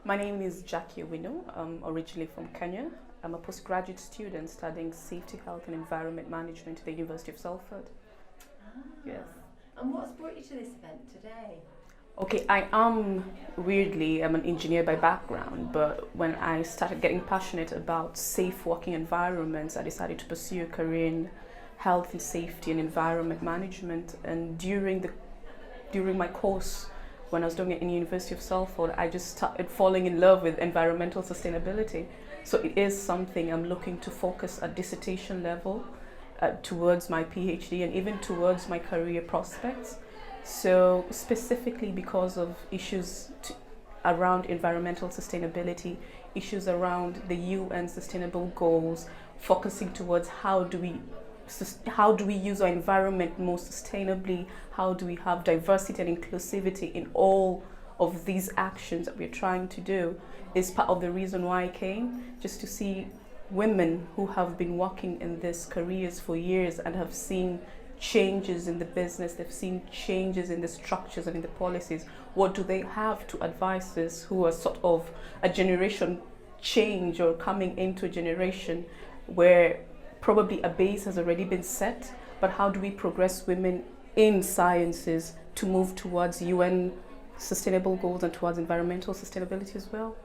My name is Jackie Owino. I'm originally from Kenya. I'm a postgraduate student studying safety, health and environment management at the University of Salford. Yes. And what's brought you to this event today? Okay, I'm an engineer by background, but when I started getting passionate about safe working environments, I decided to pursue a career in health and safety and environment management. And during my course, when I was doing it in the University of Salford, I just started falling in love with environmental sustainability. So it is something I'm looking to focus at dissertation level towards my PhD and even towards my career prospects. So specifically because of issues around environmental sustainability, issues around the UN sustainable goals, focusing towards how do we use our environment more sustainably, how do we have diversity and inclusivity in all of these actions that we're trying to do, is part of the reason why I came, just to see women who have been working in these careers for years and have seen changes in the business, they've seen changes in the structures and in the policies. What do they have to advise us who are sort of a generation change or coming into a generation where probably a base has already been set, but how do we progress women in sciences to move towards UN sustainable goals and towards environmental sustainability as well?